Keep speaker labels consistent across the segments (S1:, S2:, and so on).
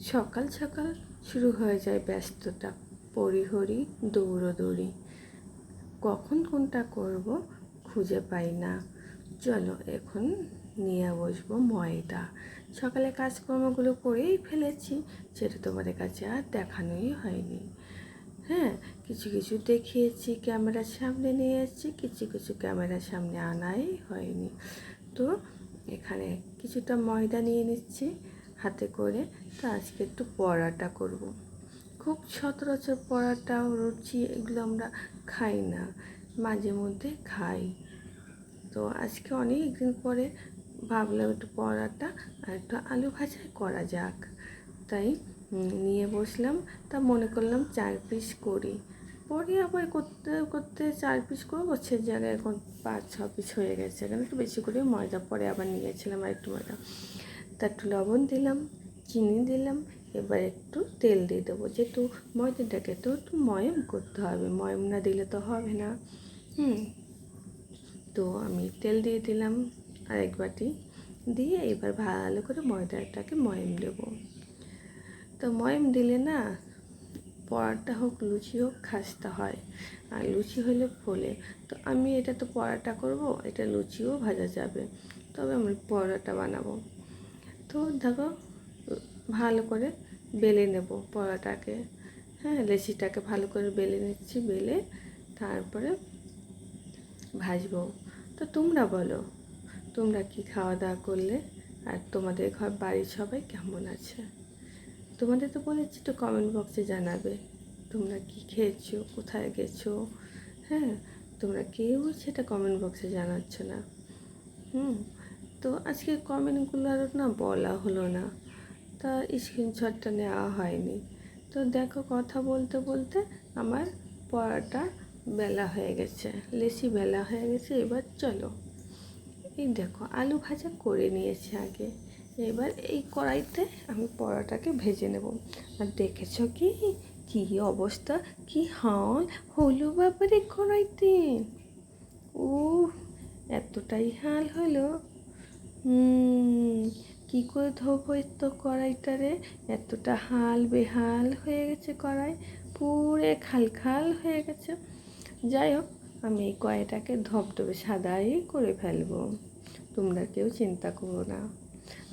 S1: সকাল সকাল শুরু হয়ে যায় ব্যস্ততা, পরিহরি দৌড়োদৌড়ি। কখন কোনটা করব খুঁজে পাই না। চলো এখন নিয়ে বসবো ময়দা। সকালে কাজকর্মগুলো করেই ফেলেছি, সেটা তোমাদের কাছে আর দেখানোই হয়নি। হ্যাঁ, কিছু কিছু দেখিয়েছি, ক্যামেরার সামনে নিয়ে এসেছি, কিছু কিছু ক্যামেরার সামনে আনাই হয়নি। তো এখানে কিছুটা ময়দা নিয়ে নিচ্ছি হাতে করে। তো আজকে একটু পরোটা করব। খুব সচরাচর পরোটা, লুচি এগুলো আমরা খাই না, মাঝে মধ্যে খাই। তো আজকে অনেক দিন পরে ভাবলাম একটু পরোটা আর একটু আলু ভাজা করা যাক, তাই নিয়ে বসলাম। তা মনে করলাম 4 পিস করি, পরে আবার করতে করতে 4 পিস করবো, সে জায়গায় এখন 5-6 পিস হয়ে গেছে। এখানে একটু বেশি করে ময়দা পরে আবার নিয়েছিলাম আর একটু ময়দা। তা একটু লবণ দিলাম, চিনি দিলাম, এবার একটু তেল দিয়ে দেবো, যেহেতু ময়দাটাকে তো একটু ময়ম করতে হবে, ময়ম না দিলে তো হবে না। তো আমি তেল দিয়ে দিলাম আর 1 বাটি দিয়ে এবার ভালো করে ময়দাটাকে ময়ম দেবো। তো ময়ম দিলে না, পরোটা হোক লুচি হোক খাস্তা হয়, আর লুচি হলে ফোলে। তো আমি এটা তো পরোটা করব, এটা লুচিও ভাজা যাবে, তবে আমি পরোটা বানাবো। তো দেখো ভালো করে বেলে নেব পরোটাকে। হ্যাঁ, লেচিটাকে ভালো করে বেলে নিচ্ছি, বেলে তারপরে ভাজবো। তো তোমরা বলো, তোমরা কি খাওয়া দাওয়া করলে, আর তোমাদের বাড়ির সবাই কেমন আছে? তোমাদের তো বলেছি তো কমেন্ট বক্সে জানাবে তোমরা কি খেয়েছো, কোথায় গেছো। হ্যাঁ, তোমরা কেউ সেটা কমেন্ট বক্সে জানাচ্ছ না। তো আজকে কমেন্টগুলো আর না বলা হলো না, তা স্ক্রিনশটটা নেওয়া হয়নি। তো দেখো কথা বলতে বলতে আমার পরোটা বেলা হয়ে গেছে, লেচি বেলা হয়ে গেছে। এবার চলো, এই দেখো আলু ভাজা করে নিয়েছি আগে, এবার এই কড়াইতে আমি পরোটাকে ভেজে নেব। আর দেখেছো কি কি অবস্থা, কি হাল হলো ব্যাপারে কড়াইতে। ও, এতটাই হাল হলো। কি করে ধোবো তো কড়াইটারে, এতটা হাল বেহাল হয়ে গেছে কড়াই, পুরে খাল হয়ে গেছে। যাই হোক, আমি এই কড়াইটাকে ধবধবে সাদাই করে ফেলবো। তোমরা কেউ চিন্তা করো না,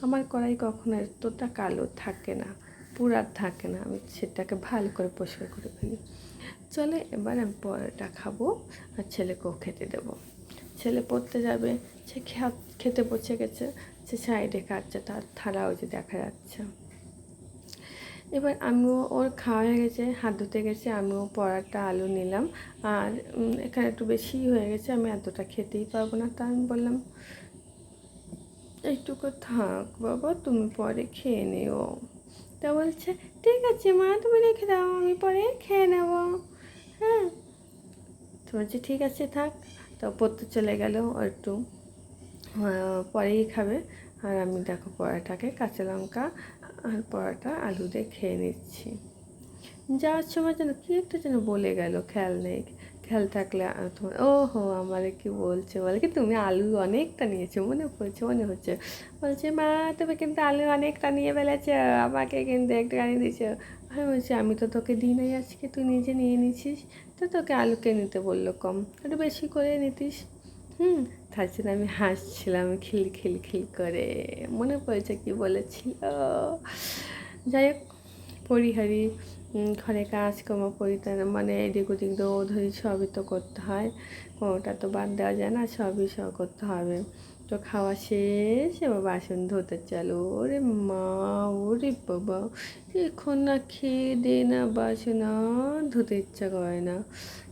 S1: আমার কড়াই কখনো এতটা কালো থাকে না, পুরা থাকে না। আমি সেটাকে ভালো করে পরিষ্কার করে ফেলি। চলে এবার আমি পরোটা খাবো আর ছেলেকেও খেতে দেবো। ছেলে পড়তে যাবে, সে খেতে বসে গেছে, সে সাইডে খাচ্ছে, তার থালাও যে দেখা যাচ্ছে। এবার আমিও, ওর খাওয়া হয়ে গেছে, হাত ধুতে গেছে, আমিও পরোটা আলু নিলাম। আর এখানে একটু বেশি হয়ে গেছে, আমি এতটা খেতেই পারবো না, তা আমি বললাম এইটুকু থাক বাবা, তুমি পরে খেয়ে নিও। তা বলছে ঠিক আছে মা, তুমি রেখে দাও, আমি পরে খেয়ে নেবো। হ্যাঁ, তো বলছি ঠিক আছে থাক। তো পড়তে চলে গেল, ও একটু পরেই খাবে। আর আমি দেখো পরোটাকে কাঁচা লঙ্কা আর পরোটা আলু দিয়ে খেয়ে নিচ্ছি। যাওয়ার সময় যেন কি একটা যেন বলে গেল, খেয়াল নেই। খেয়াল থাকলে তোমার, ও হো আমার কি বলছে, বলে কি তুমি আলু অনেকটা নিয়েছো, মনে পড়ছে মনে হচ্ছে। বলছে মা তুমি কিন্তু আলু অনেকটা নিয়ে ফেলেছ, আমাকে কিন্তু একটুখানি দিয়েছো। আমি বলছি আমি তো তোকে দিই নাই আজকে, তুই নিজে নিয়ে নিছিস, তো তোকে আলুকে নিতে বললো কম, একটু বেশি করে নিতিস। তার জন্য আমি হাসছিলাম খিল করে, মনে পড়েছে কি বলেছিল। যাই হোক, পরিহারি ঘরে কাজকর্ম পরিতান মানে এদিক ওদিক দৌড়ধরি সবই তো করতে হয়, কোনোটা তো বাদ দেওয়া যায় না, সবই করতে হবে। তো খাওয়া শেষ, এবার বাসন ধুতে চালু। ওরে মা, ওরে বাবা, এখন না খেয়ে দে না বাসন আর ধুতে ইচ্ছা করে না।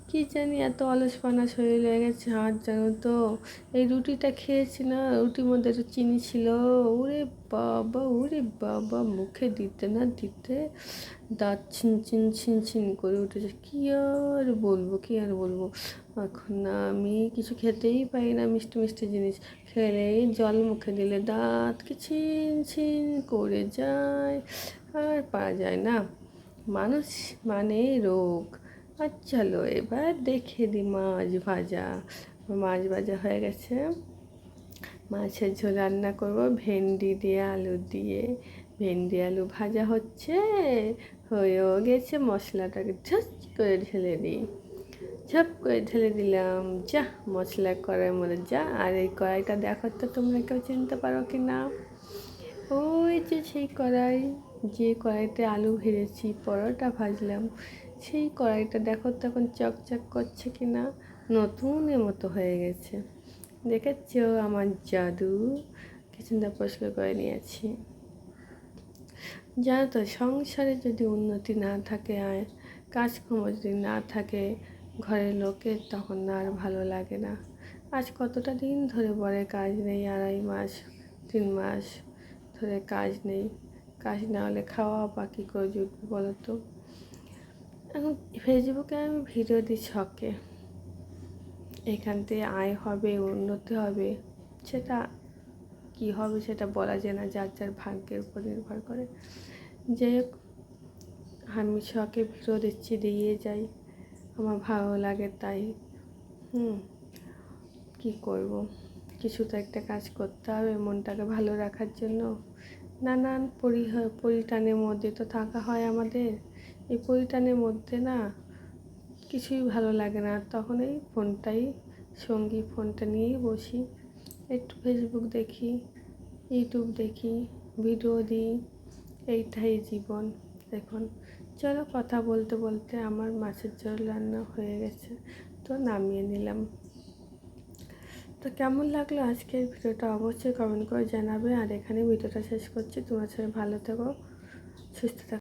S1: কি জানি এত অলসপনা শরীর লেগে গেছে, আর জানো তো এই রুটিটা খেয়েছি না, রুটির মধ্যে একটু চিনি ছিল। ওরে বাবা, মুখে দিতে না দিতে দাঁত ছিন করে উঠেছে। কি আর বলবো এখন না আমি কিছু খেতেই পারি না, মিষ্টি মিষ্টি জিনিস খেলেই, জল মুখে দিলে দাঁত কি ছিন করে যায়, আর পারা যায় না। মানুষ মানে রোগ। আর চলো এবার দেখে দিই মাছ ভাজা হয়ে গেছে। মাছের ঝোল রান্না করব ভেন্ডি দিয়ে আলু দিয়ে, ভেন্ডি আলু ভাজা হচ্ছে, হয়েও গেছে। মশলাটাকে ঝস করে ঢেলে দিই, ঝপ করে ঢেলে দিলাম। যা মশলা কড়াইয়ের মধ্যে যা। আর এই কড়াইটা দেখো তো তোমরা কেউ চিনতে পারো কি না? ওই যে সেই কড়াই, যে কড়াইতে আলু ভেজেছি, পরোটা ভাজলাম, সেই কড়াইটা দেখো তো এখন চকচক করছে কি না, নতুনের মতো হয়ে গেছে। দেখেছ আমার জাদু? কিচেনটা পরিষ্কার করে নিয়েছি। জানো তো, সংসারে যদি উন্নতি না থাকে, আর কাজকর্ম যদি না থাকে ঘরের লোকের, তখন আর ভালো লাগে না। আজ কতটা দিন ধরে বলে কাজ নেই, 2.5 মাস 3 মাস ধরে কাজ নেই। কাজ না হলে খাওয়া বা কী করে জুটবে বলো তো? এখন ফেসবুকে আমি ভিডিও দিই শখে, এখান থেকে আয় হবে, উন্নতি হবে। সেটা কি হবে সেটা বলা যায় না, যার যার ভাগ্যের উপর নির্ভর করে। যাই হোক, আমি শখে ভিডিও দিচ্ছি, দিয়ে যাই, আমার ভালো লাগে তাই। কি করব, কিছু তো একটা কাজ করতে হবে মনটাকে ভালো রাখার জন্য। নানান পরিটানের মধ্যে তো থাকা হয় আমাদের। এই পরিটানের মধ্যে না কিছুই ভালো লাগে না, তখন এই ফোনটাই সঙ্গী। ফোনটা নিয়েই বসি, একটু ফেসবুক দেখি, ইউটিউব দেখি, ভিডিও দিই। এইটাই জীবন এখন। চলো, কথা বলতে বলতে আমার মাছের ঝোল রান্না হয়ে গেছে, তো নামিয়ে নিলাম। তো কেমন লাগলো আজকের ভিডিওটা অবশ্যই কমেন্ট করে জানাবে। আর এখানে ভিডিওটা শেষ করছি। তোমার সবাই ভালো থেকো, সুস্থ থাকো।